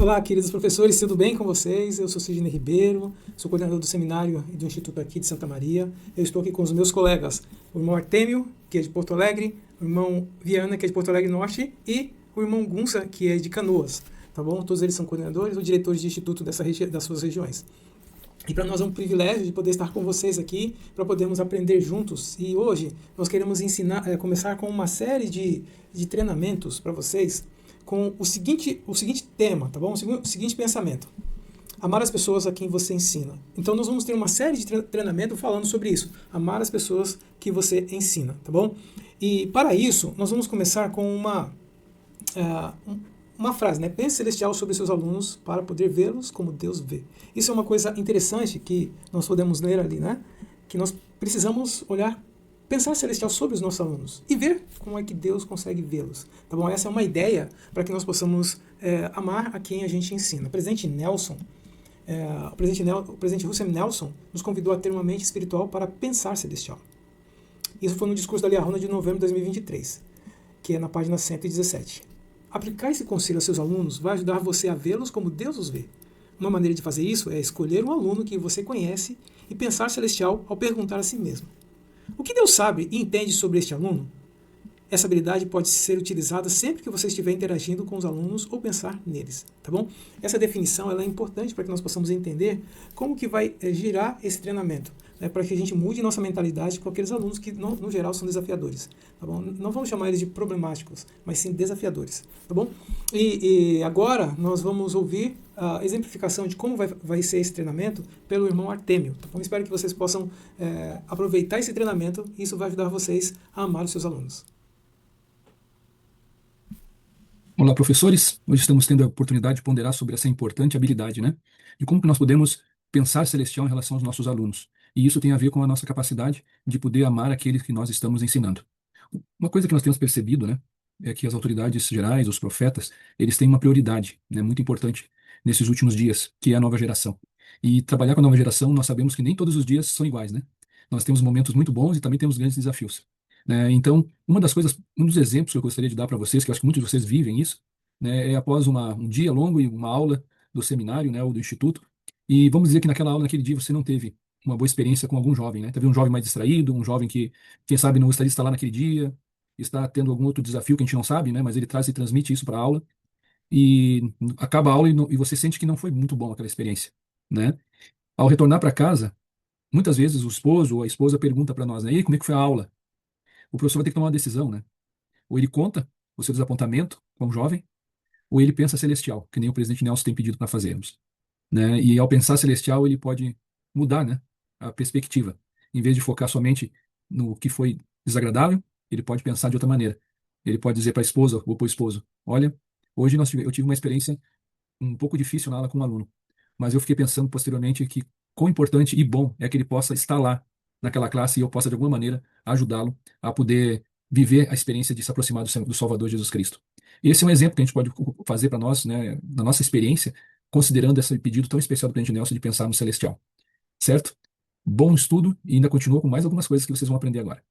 Olá, queridos professores, tudo bem com vocês? Eu sou Sidney Ribeiro, sou coordenador do seminário e do Instituto aqui de Santa Maria. Eu estou aqui com os meus colegas, o irmão Artêmio, que é de Porto Alegre, o irmão Viana, que é de Porto Alegre Norte, e o irmão Gunça, que é de Canoas, tá bom? Todos eles são coordenadores ou diretores de instituto das suas regiões. E para nós é um privilégio de poder estar com vocês aqui, para podermos aprender juntos. E hoje nós queremos começar com uma série de treinamentos para vocês, com o seguinte tema, tá bom? O seguinte pensamento: amar as pessoas a quem você ensina. Então nós vamos ter uma série de treinamento falando sobre isso, amar as pessoas que você ensina, tá bom? E para isso nós vamos começar com uma frase, né? Pense celestial sobre seus alunos para poder vê-los como Deus vê. Isso é uma coisa interessante que nós podemos ler ali, né? Que nós precisamos pensar celestial sobre os nossos alunos e ver como é que Deus consegue vê-los. Tá bom? Essa é uma ideia para que nós possamos amar a quem a gente ensina. O presidente Russell Nelson nos convidou a ter uma mente espiritual para pensar celestial. Isso foi no discurso da Liahona de novembro de 2023, que é na página 117. Aplicar esse conselho a seus alunos vai ajudar você a vê-los como Deus os vê. Uma maneira de fazer isso é escolher um aluno que você conhece e pensar celestial ao perguntar a si mesmo: o que Deus sabe e entende sobre este aluno? Essa habilidade pode ser utilizada sempre que você estiver interagindo com os alunos ou pensar neles, tá bom? Essa definição ela é importante para que nós possamos entender como que vai girar esse treinamento, né, para que a gente mude nossa mentalidade com aqueles alunos que, no geral, são desafiadores, tá bom? Não vamos chamar eles de problemáticos, mas sim desafiadores, tá bom? E agora nós vamos ouvir a exemplificação de como vai ser esse treinamento pelo irmão Artêmio, tá bom? Espero que vocês possam aproveitar esse treinamento e isso vai ajudar vocês a amar os seus alunos. Olá, professores. Hoje estamos tendo a oportunidade de ponderar sobre essa importante habilidade, né? De como que nós podemos pensar celestial em relação aos nossos alunos. E isso tem a ver com a nossa capacidade de poder amar aqueles que nós estamos ensinando. Uma coisa que nós temos percebido, né, é que as autoridades gerais, os profetas, eles têm uma prioridade, né, muito importante nesses últimos dias, que é a nova geração. E trabalhar com a nova geração, nós sabemos que nem todos os dias são iguais, né? Nós temos momentos muito bons e também temos grandes desafios, né? Então, um dos exemplos que eu gostaria de dar para vocês, que eu acho que muitos de vocês vivem isso, né, é após um dia longo e uma aula do seminário, né, ou do instituto, e vamos dizer que naquela aula, naquele dia, você não teve uma boa experiência com algum jovem, né? Teve um jovem mais distraído, um jovem que, quem sabe, não gostaria de estar lá naquele dia, está tendo algum outro desafio que a gente não sabe, né? Mas ele traz e transmite isso para a aula, e acaba a aula e você sente que não foi muito bom aquela experiência, né? Ao retornar para casa, muitas vezes o esposo ou a esposa pergunta para nós, né? E aí, como é que foi a aula? O professor vai ter que tomar uma decisão, né? Ou ele conta o seu desapontamento como jovem, ou ele pensa celestial, que nem o presidente Nelson tem pedido para fazermos, né? E ao pensar celestial, ele pode mudar, né, a perspectiva. Em vez de focar somente no que foi desagradável, ele pode pensar de outra maneira. Ele pode dizer para a esposa ou para o esposo: olha, hoje eu tive uma experiência um pouco difícil na aula com um aluno, mas eu fiquei pensando posteriormente que quão importante e bom é que ele possa estar lá naquela classe e eu possa de alguma maneira ajudá-lo a poder viver a experiência de se aproximar do Salvador Jesus Cristo. Esse é um exemplo que a gente pode fazer para nós, né, na nossa experiência, considerando esse pedido tão especial do presidente Nelson de pensar no celestial. Certo? Bom estudo e ainda continua com mais algumas coisas que vocês vão aprender agora.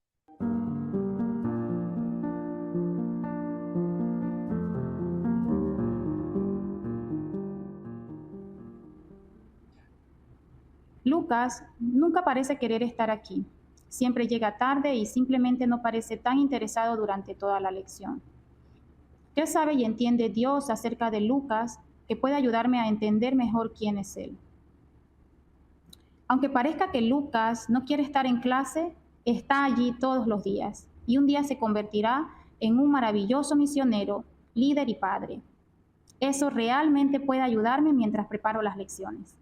Lucas nunca parece querer estar aquí. Siempre llega tarde y simplemente no parece tan interesado durante toda la lección. ¿Qué sabe y entiende Dios acerca de Lucas que puede ayudarme a entender mejor quién es él? Aunque parezca que Lucas no quiere estar en clase, está allí todos los días y un día se convertirá en un maravilloso misionero, líder y padre. Eso realmente puede ayudarme mientras preparo las lecciones.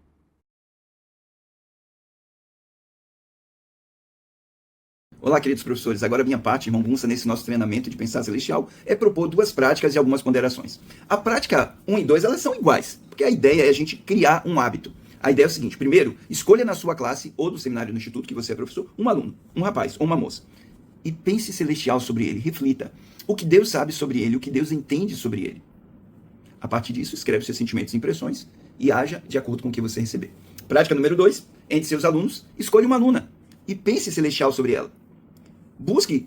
Olá, queridos professores. Agora a minha parte, irmão Gunça, nesse nosso treinamento de pensar celestial, é propor duas práticas e algumas ponderações. A prática 1 e 2, elas são iguais, porque a ideia é a gente criar um hábito. A ideia é o seguinte: primeiro, escolha na sua classe ou do seminário no instituto que você é professor, um aluno, um rapaz ou uma moça. E pense celestial sobre ele, reflita. O que Deus sabe sobre ele, o que Deus entende sobre ele. A partir disso, escreve seus sentimentos e impressões e haja de acordo com o que você receber. Prática número 2, entre seus alunos, escolha uma aluna e pense celestial sobre ela. Busque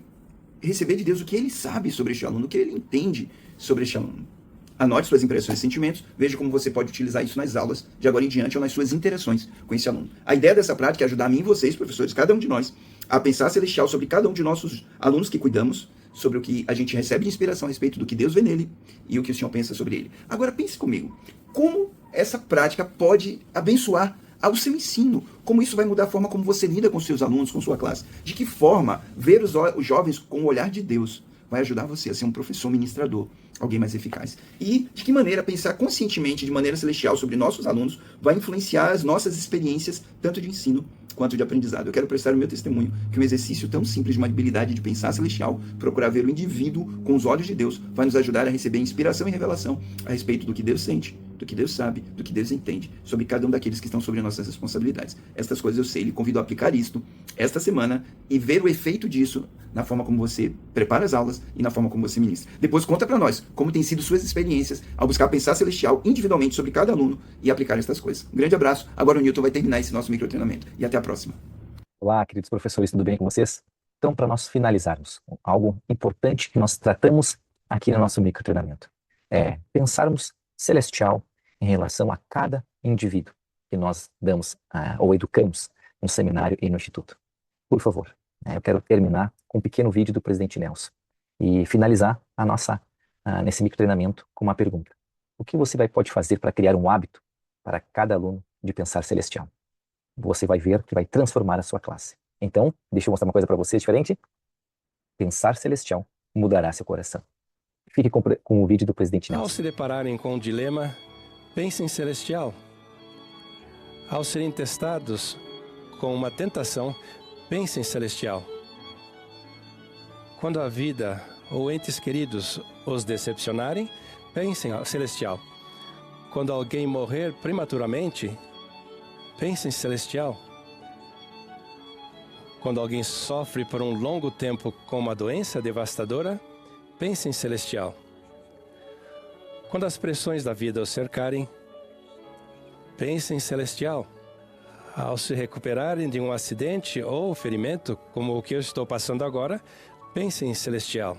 receber de Deus o que ele sabe sobre este aluno, o que ele entende sobre este aluno. Anote suas impressões e sentimentos, veja como você pode utilizar isso nas aulas de agora em diante ou nas suas interações com esse aluno. A ideia dessa prática é ajudar a mim e vocês, professores, cada um de nós, a pensar celestial sobre cada um de nossos alunos que cuidamos, sobre o que a gente recebe de inspiração a respeito do que Deus vê nele e o que o Senhor pensa sobre ele. Agora pense comigo, como essa prática pode abençoar ao seu ensino? Como isso vai mudar a forma como você lida com seus alunos, com sua classe? De que forma ver os jovens com o olhar de Deus vai ajudar você a ser um professor ministrador, alguém mais eficaz? E de que maneira pensar conscientemente, de maneira celestial, sobre nossos alunos vai influenciar as nossas experiências, tanto de ensino quanto de aprendizado? Eu quero prestar o meu testemunho que um exercício tão simples de uma habilidade de pensar celestial, procurar ver o indivíduo com os olhos de Deus, vai nos ajudar a receber inspiração e revelação a respeito do que Deus sente, do que Deus sabe, do que Deus entende, sobre cada um daqueles que estão sobre nossas responsabilidades. Estas coisas eu sei, lhe convido a aplicar isto esta semana e ver o efeito disso na forma como você prepara as aulas e na forma como você ministra. Depois conta para nós como tem sido suas experiências ao buscar pensar celestial individualmente sobre cada aluno e aplicar estas coisas. Um grande abraço. Agora o Newton vai terminar esse nosso microtreinamento. E até a próxima. Olá, queridos professores, tudo bem com vocês? Então, para nós finalizarmos, algo importante que nós tratamos aqui no nosso microtreinamento é pensarmos celestial em relação a cada indivíduo que nós damos ou educamos no seminário e no instituto. Por favor, eu quero terminar com um pequeno vídeo do presidente Nelson e finalizar a nossa nesse microtreinamento com uma pergunta. O que você pode fazer para criar um hábito para cada aluno de pensar celestial? Você vai ver que vai transformar a sua classe. Então, deixa eu mostrar uma coisa para vocês diferente. Pensar celestial mudará seu coração. Fique com o vídeo do presidente Nelson. Ao se depararem com um dilema, pensem celestial. Ao serem testados com uma tentação, pensem celestial. Quando a vida ou entes queridos os decepcionarem, pensem celestial. Quando alguém morrer prematuramente, pensem celestial. Quando alguém sofre por um longo tempo com uma doença devastadora, pensem celestial. Quando as pressões da vida os cercarem, pensem celestial. Ao se recuperarem de um acidente ou ferimento, como o que eu estou passando agora, pensem celestial.